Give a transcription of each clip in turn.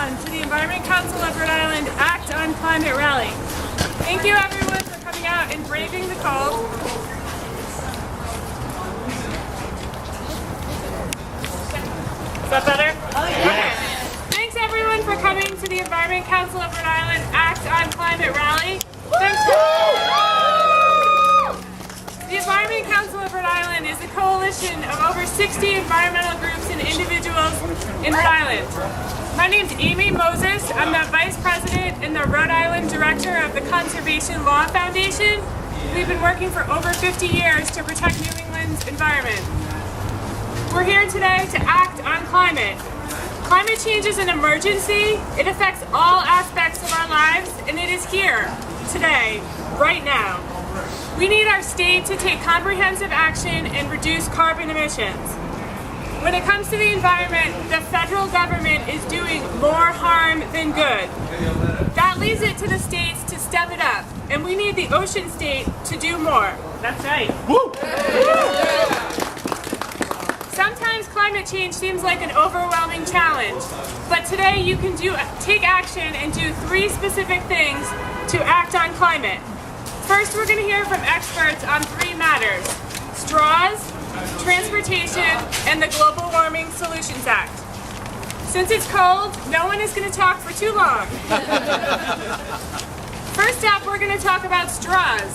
on to the Environment Council of Rhode Island Act on Climate Rally. Thank you everyone for coming out and braving the cold. Is that better? Oh, yeah. Okay. Thanks everyone for coming to the Environment Council of Rhode Island Act on Climate Rally. Thanks The Environment Council of Rhode Island is a coalition of over 60 environmental groups and individuals in Rhode Island. My name's Amy Moses. I'm the Vice President and the Rhode Island Director of the Conservation Law Foundation. We've been working for over 50 years to protect New England's environment. We're here today to act on climate. Climate change is an emergency. It affects all aspects of our lives, and it is here today, right now. We need our state to take comprehensive action and reduce carbon emissions. When it comes to the environment, the federal government is doing more harm than good. That leaves it to the states to step it up, and we need the ocean state to do more. That's right. Woo! Sometimes climate change seems like an overwhelming challenge, but today you can take action and do 3 specific things to act on climate. First, we're going to hear from experts on 3 matters: straws, transportation, and the Global Warming Solutions Act. Since it's cold, no one is going to talk for too long. First up, we're going to talk about straws.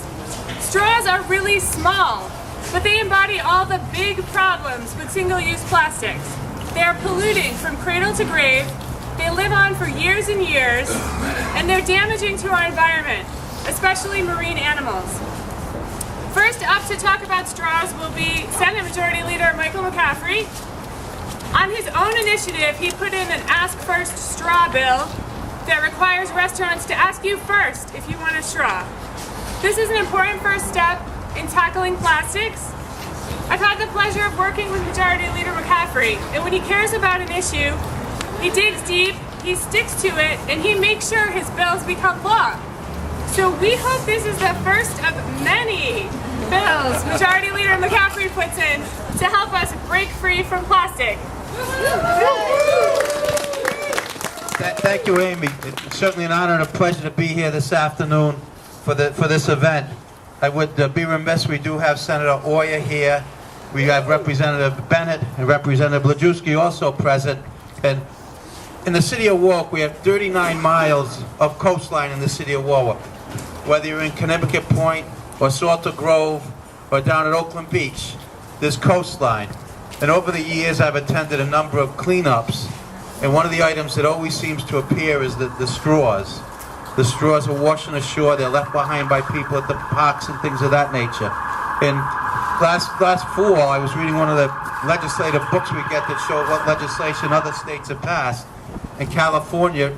Straws are really small, but they embody all the big problems with single-use plastics. They are polluting from cradle to grave, they live on for years and years, and they're damaging to our environment, especially marine animals. First up to talk about straws will be Senate Majority Leader Michael McCaffrey. On his own initiative, he put in an Ask First Straw bill that requires restaurants to ask you first if you want a straw. This is an important first step in tackling plastics. I've had the pleasure of working with Majority Leader McCaffrey, and when he cares about an issue, he digs deep, he sticks to it, and he makes sure his bills become law. So we hope this is the first of many bills Majority Leader McCaffrey puts in to help us break free from plastic. Thank you, Amy. It's certainly an honor and a pleasure to be here this afternoon for this event. I would be remiss, we do have Senator Oyer here. We have Representative Bennett and Representative Lajewski also present. And in the city of Warwick, we have 39 miles of coastline in the city of Warwick. Whether you're in Connecticut Point or Salter Grove or down at Oakland Beach, there's coastline. And over the years, I've attended a number of cleanups. And one of the items that always seems to appear is the straws. The straws are washing ashore. They're left behind by people at the parks and things of that nature. And last fall, I was reading one of the legislative books we get that show what legislation other states have passed. And California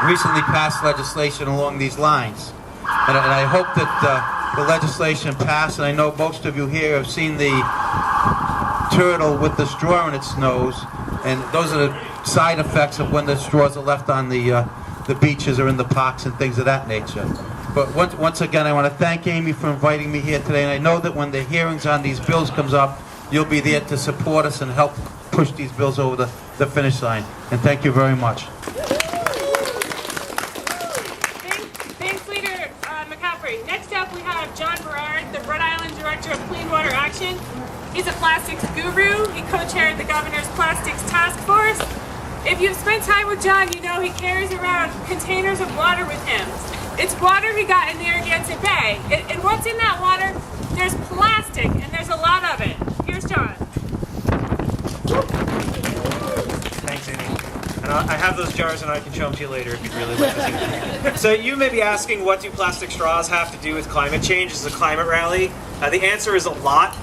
recently passed legislation along these lines. And I hope that the legislation passed, and I know most of you here have seen the turtle with the straw in its nose, and those are the side effects of when the straws are left on the beaches or in the parks and things of that nature. But once again, I want to thank Amy for inviting me here today, and I know that when the hearings on these bills comes up, you'll be there to support us and help push these bills over the finish line. And thank you very much. Thanks, Leader McCaffrey. Next up, we have John Berard, the Rhode Island Director of Clean Water Action. He's a plastics guru. He co-chaired the Governor's Plastics Task Force. If you've spent time with John, you know he carries around containers of water with him. It's water he got in Narragansett Bay. And what's in that water? There's plastic, and there's a lot of it. Here's John. Thanks, Amy. And I have those jars, and I can show them to you later if you'd really like to see. So you may be asking, what do plastic straws have to do with climate change? This is a climate rally. The answer is a lot.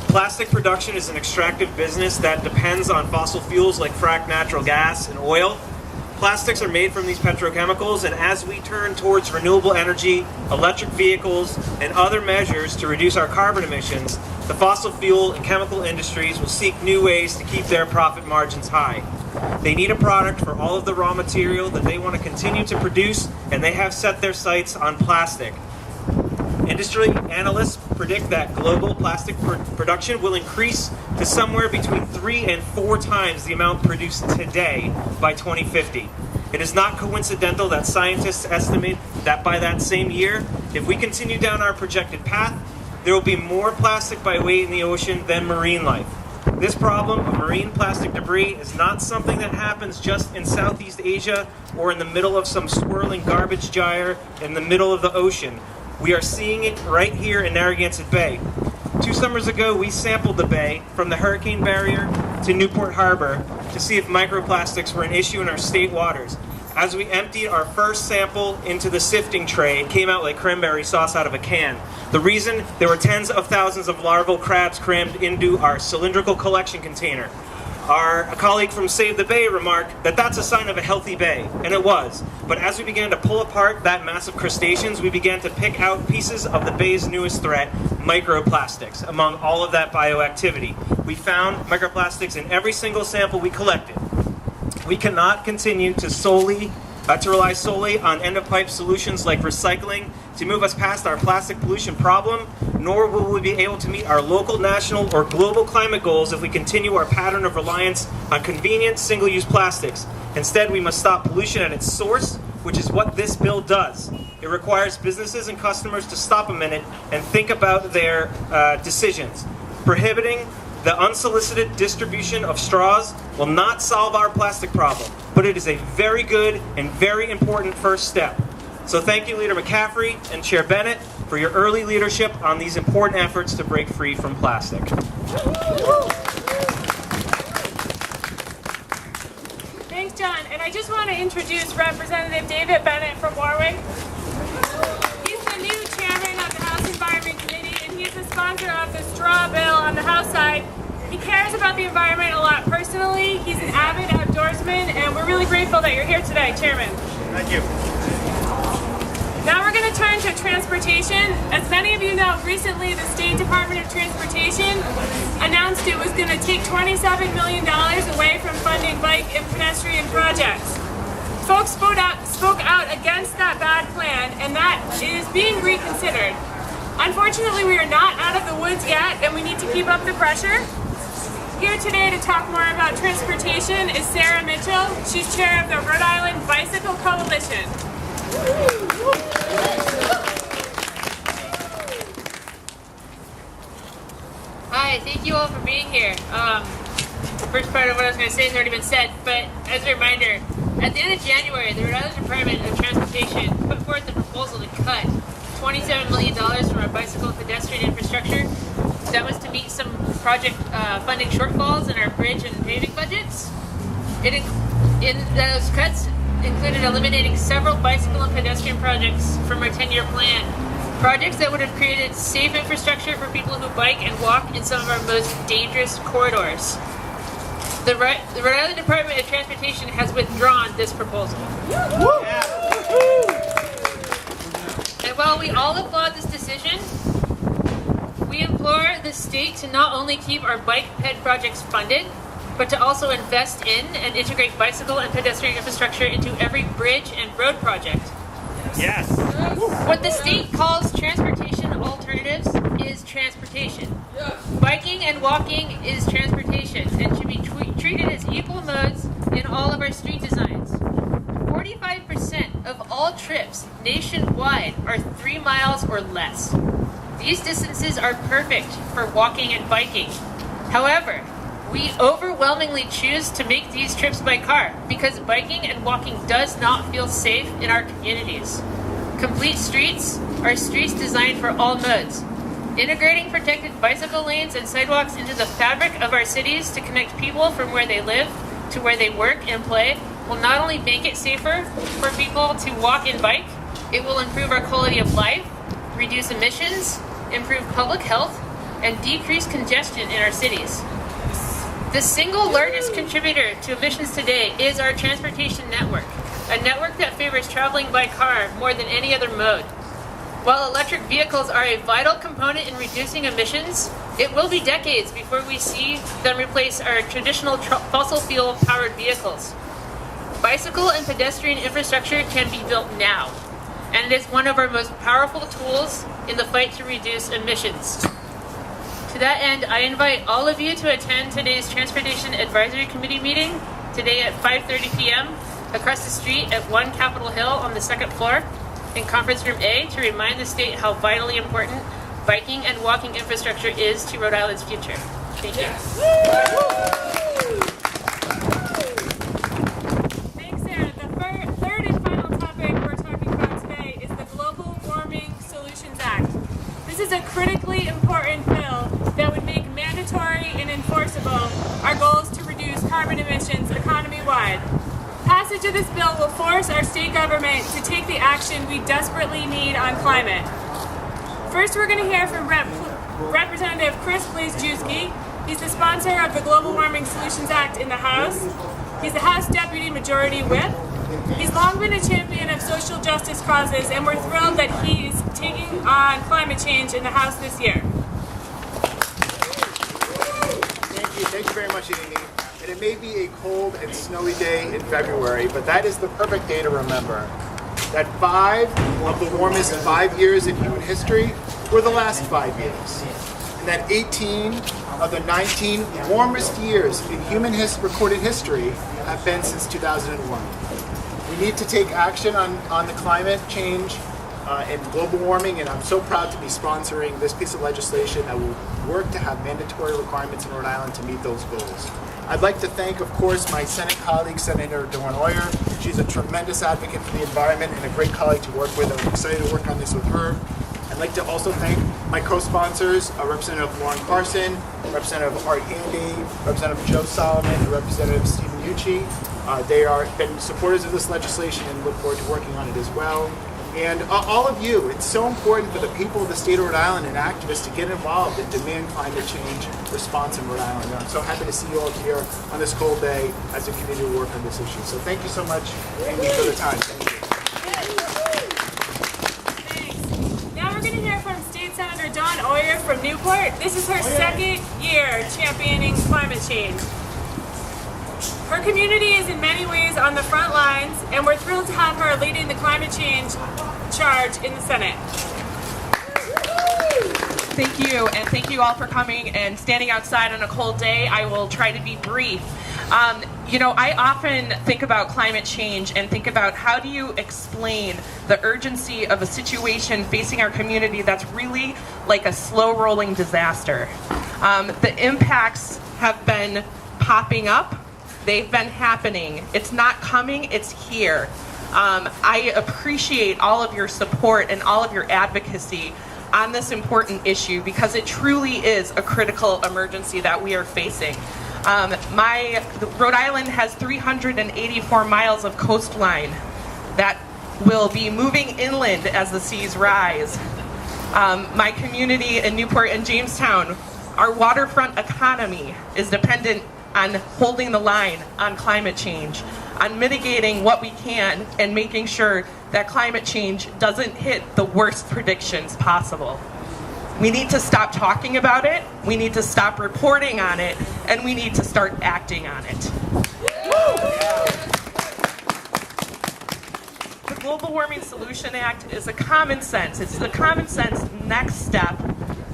Plastic production is an extractive business that depends on fossil fuels like fracked natural gas and oil. Plastics are made from these petrochemicals, and as we turn towards renewable energy, electric vehicles, and other measures to reduce our carbon emissions, the fossil fuel and chemical industries will seek new ways to keep their profit margins high. They need a product for all of the raw material that they want to continue to produce, and they have set their sights on plastic. Industry analysts predict that global plastic production will increase to somewhere between 3 and 4 times the amount produced today by 2050. It is not coincidental that scientists estimate that by that same year, if we continue down our projected path, there will be more plastic by weight in the ocean than marine life. This problem of marine plastic debris is not something that happens just in Southeast Asia or in the middle of some swirling garbage gyre in the middle of the ocean. We are seeing it right here in Narragansett Bay. 2 summers ago, we sampled the bay from the hurricane barrier to Newport Harbor to see if microplastics were an issue in our state waters. As we emptied our first sample into the sifting tray, it came out like cranberry sauce out of a can. The reason? There were tens of thousands of larval crabs crammed into our cylindrical collection container. A colleague from Save the Bay remarked that that's a sign of a healthy bay, and it was. But as we began to pull apart that mass of crustaceans, we began to pick out pieces of the bay's newest threat, microplastics, among all of that bioactivity. We found microplastics in every single sample we collected. We cannot continue to rely solely on end-of-pipe solutions like recycling to move us past our plastic pollution problem, nor will we be able to meet our local, national, or global climate goals if we continue our pattern of reliance on convenient, single-use plastics. Instead, we must stop pollution at its source, which is what this bill does. It requires businesses and customers to stop a minute and think about their decisions. Prohibiting the unsolicited distribution of straws will not solve our plastic problem, but it is a very good and very important first step. So thank you, Leader McCaffrey and Chair Bennett, for your early leadership on these important efforts to break free from plastic. Thanks, John. And I just want to introduce Representative David Bennett from Warwick. He's the new chairman of the House Environment Committee, and he's the sponsor of the straw bill on the House side. He cares about the environment a lot personally. He's an avid outdoorsman, and we're really grateful that you're here today, Chairman. Thank you. Now we're going to turn to transportation. As many of you know, recently the State Department of Transportation announced it was going to take $27 million away from funding bike and pedestrian projects. Folks spoke out against that bad plan, and that is being reconsidered. Unfortunately, we are not out of the woods yet, and we need to keep up the pressure. Here today to talk more about transportation is Sarah Mitchell. She's chair of the Rhode Island Bicycle Coalition. Hi, thank you all for being here. The first part of what I was going to say has already been said, but as a reminder, at the end of January, the Rhode Island Department of Transportation put forth the proposal to cut $27 million from our bicycle and pedestrian infrastructure. That was to meet some project funding shortfalls in our bridge and paving budgets. In those cuts included eliminating several bicycle and pedestrian projects from our 10-year plan. Projects that would have created safe infrastructure for people who bike and walk in some of our most dangerous corridors. The Rhode Island Department of Transportation has withdrawn this proposal. And while we all applaud this decision, we implore the state to not only keep our bike ped projects funded, but to also invest in and integrate bicycle and pedestrian infrastructure into every bridge and road project. Yes. What the state calls transportation alternatives is transportation. Biking and walking is transportation and should be treated as equal modes in all of our street designs. 45% of all trips nationwide are 3 miles or less. These distances are perfect for walking and biking. However, we overwhelmingly choose to make these trips by car because biking and walking does not feel safe in our communities. Complete streets are streets designed for all modes. Integrating protected bicycle lanes and sidewalks into the fabric of our cities to connect people from where they live to where they work and play will not only make it safer for people to walk and bike, it will improve our quality of life, reduce emissions, improve public health, and decrease congestion in our cities. The single largest contributor to emissions today is our transportation network, a network that favors traveling by car more than any other mode. While electric vehicles are a vital component in reducing emissions, it will be decades before we see them replace our traditional fossil fuel powered vehicles. Bicycle and pedestrian infrastructure can be built now, and it is one of our most powerful tools in the fight to reduce emissions. To that end, I invite all of you to attend today's Transportation Advisory Committee meeting today at 5:30 p.m. across the street at 1 Capitol Hill on the 2nd floor in Conference Room A to remind the state how vitally important biking and walking infrastructure is to Rhode Island's future. Thank you. Thanks, Sarah. The third and final topic we're talking about today is the Global Warming Solutions Act. This is a critically important bill that would make mandatory and enforceable our goals to reduce carbon emissions economy-wide. Passage of this bill will force our state government to take the action we desperately need on climate. First, we're going to hear from Representative Chris Blazejewski. He's the sponsor of the Global Warming Solutions Act in the House. He's the House Deputy Majority Whip. He's long been a champion of social justice causes, and we're thrilled that he's taking on climate change in the House this year. Thank you very much, Amy. And it may be a cold and snowy day in February, but that is the perfect day to remember that 5 of the warmest 5 years in human history were the last 5 years. And that 18 of the 19 warmest years in human recorded history have been since 2001. We need to take action on the climate change and global warming, and I'm so proud to be sponsoring this piece of legislation that will work to have mandatory requirements in Rhode Island to meet those goals. I'd like to thank, of course, my Senate colleague, Senator Dawn Oyer. She's a tremendous advocate for the environment and a great colleague to work with. I'm excited to work on this with her. I'd like to also thank my co-sponsors, Representative Lauren Carson, Representative Art Handy, Representative Joe Solomon, and Representative Stephen Ucci. They are been supporters of this legislation and look forward to working on it as well. And all of you, it's so important for the people of the state of Rhode Island and activists to get involved and demand climate change response in Rhode Island. I'm so happy to see you all here on this cold day as a community to work on this issue. So thank you so much, Amy, for the time. Thank you. Thanks. Now we're going to hear from State Senator Dawn Oyer from Newport. This is her second year championing climate change. Her community is in many ways on the front lines, and we're thrilled to have her leading the climate change charge in the Senate. Thank you, and thank you all for coming and standing outside on a cold day. I will try to be brief. I often think about climate change and think about how do you explain the urgency of a situation facing our community that's really like a slow-rolling disaster. The impacts have been popping up. They've been happening. It's not coming, it's here. I appreciate all of your support and all of your advocacy on this important issue because it truly is a critical emergency that we are facing. Rhode Island has 384 miles of coastline that will be moving inland as the seas rise. My community in Newport and Jamestown, our waterfront economy is dependent on holding the line on climate change, on mitigating what we can and making sure that climate change doesn't hit the worst predictions possible. We need to stop talking about it, we need to stop reporting on it, and we need to start acting on it. The Global Warming Solution Act is a common sense. It's the common sense next step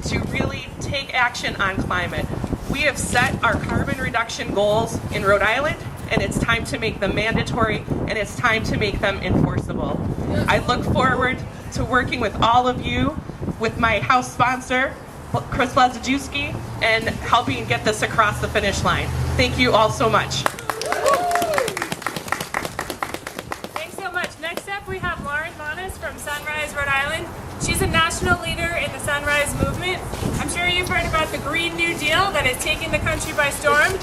to really take action on climate. We have set our carbon reduction goals in Rhode Island, and it's time to make them mandatory, and it's time to make them enforceable. I look forward to working with all of you, with my House sponsor, Chris Blazejewski, and helping get this across the finish line. Thank you all so much. Thanks so much. Next up, we have Lauren Monis from Sunrise, Rhode Island. She's a national leader in the Sunrise movement. I'm sure you've heard about the Green New Deal that has taken the country by storm.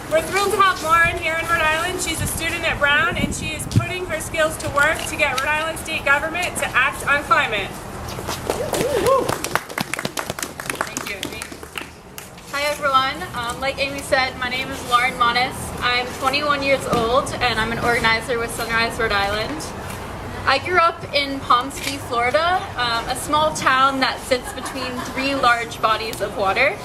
We're thrilled to have Lauren here in Rhode Island. She's a student at Brown, and she is putting her skills to work to get Rhode Island state government to act on climate. Thank you, Amy. Hi everyone, like Amy said, my name is Lauren Monis. I'm 21 years old and I'm an organizer with Sunrise, Rhode Island. I grew up in Palm Springs, Florida, a small town that sits between 3 large bodies of water,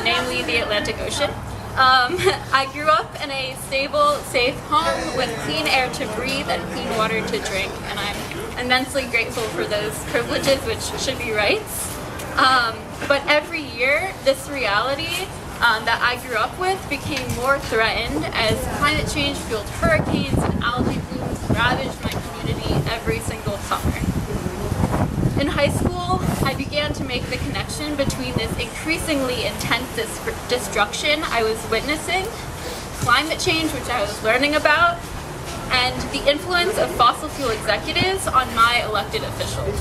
namely the Atlantic Ocean. I grew up in a stable, safe home with clean air to breathe and clean water to drink, and I'm immensely grateful for those privileges, which should be rights. But every year, this reality that I grew up with became more threatened as climate change fueled hurricanes and algae blooms ravaged my community every single summer. In high school, I began to make the connection between this increasingly intense destruction I was witnessing, climate change, which I was learning about, and the influence of fossil fuel executives on my elected officials.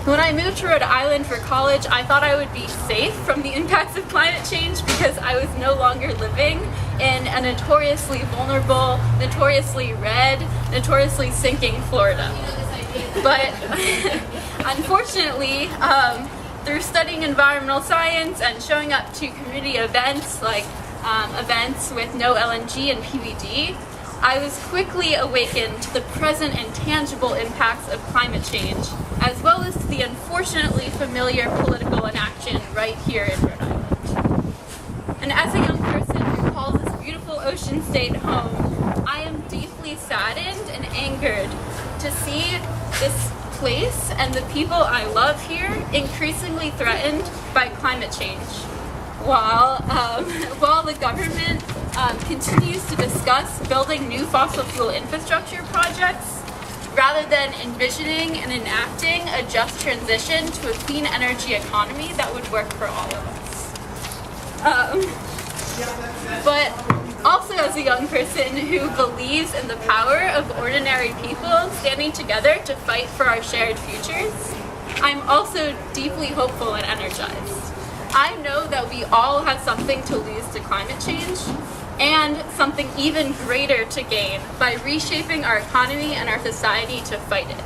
When I moved to Rhode Island for college, I thought I would be safe from the impacts of climate change because I was no longer living in a notoriously vulnerable, notoriously red, notoriously sinking Florida. But unfortunately, through studying environmental science and showing up to community events like events with no LNG and PVD, I was quickly awakened to the present and tangible impacts of climate change, as well as to the unfortunately familiar political inaction right here in Rhode Island. And as a young person who calls this beautiful ocean state home, I am deeply saddened and angered to see this place and the people I love here increasingly threatened by climate change. While the government continues to discuss building new fossil fuel infrastructure projects, rather than envisioning and enacting a just transition to a clean energy economy that would work for all of us. But also as a young person who believes in the power of ordinary people standing together to fight for our shared futures, I'm also deeply hopeful and energized. I know that we all have something to lose to climate change and something even greater to gain by reshaping our economy and our society to fight it.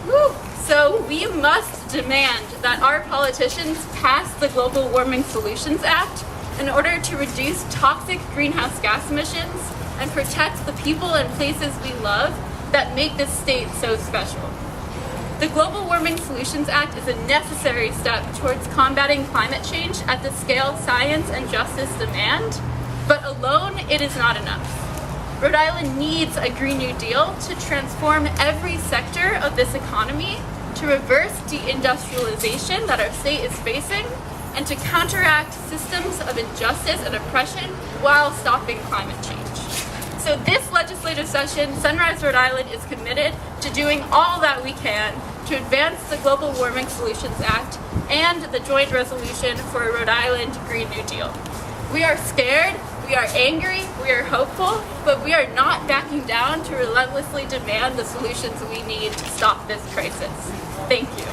Woo! So we must demand that our politicians pass the Global Warming Solutions Act in order to reduce toxic greenhouse gas emissions and protect the people and places we love that make this state so special. The Global Warming Solutions Act is a necessary step towards combating climate change at the scale science and justice demand, but alone it is not enough. Rhode Island needs a Green New Deal to transform every sector of this economy, to reverse deindustrialization that our state is facing, and to counteract systems of injustice and oppression while stopping climate change. So this legislative session, Sunrise Rhode Island is committed to doing all that we can to advance the Global Warming Solutions Act and the joint resolution for a Rhode Island Green New Deal. We are scared, we are angry, we are hopeful, but we are not backing down to relentlessly demand the solutions we need to stop this crisis. Thank you.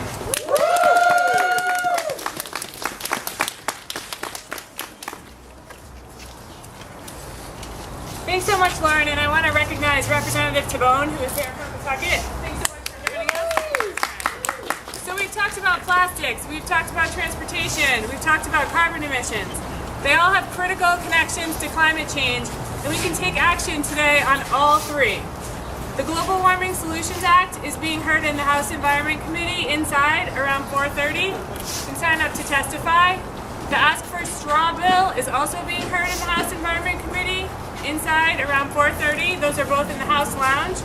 Thanks so much, Lauren, and I want to recognize Representative Tabone, who is there from Pawtucket. Thanks so much for joining us. So we've talked about plastics, we've talked about transportation, we've talked about carbon emissions. They all have critical connections to climate change, and we can take action today on all three. The Global Warming Solutions Act is being heard in the House Environment Committee inside around 4:30. You can sign up to testify. The Ask First Straw bill is also being heard in the House Environment Committee inside around 4:30. Those are both in the House lounge.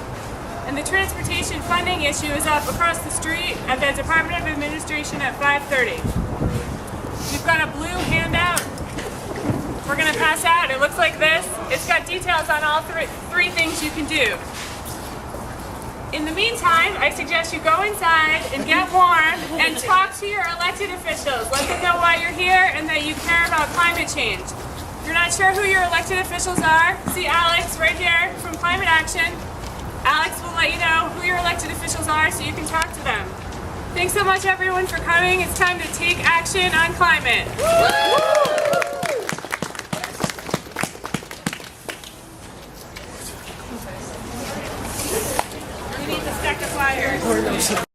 And the transportation funding issue is up across the street at the Department of Administration at 5:30. We've got a blue handout we're going to pass out. It looks like this. It's got details on all three things you can do. In the meantime, I suggest you go inside and get warm and talk to your elected officials. Let them know why you're here and that you care about climate change. If you're not sure who your elected officials are, see Alex right here from Climate Action. Alex will let you know who your elected officials are so you can talk to them. Thanks so much everyone for coming. It's time to take action on climate. We need to stack the flyers.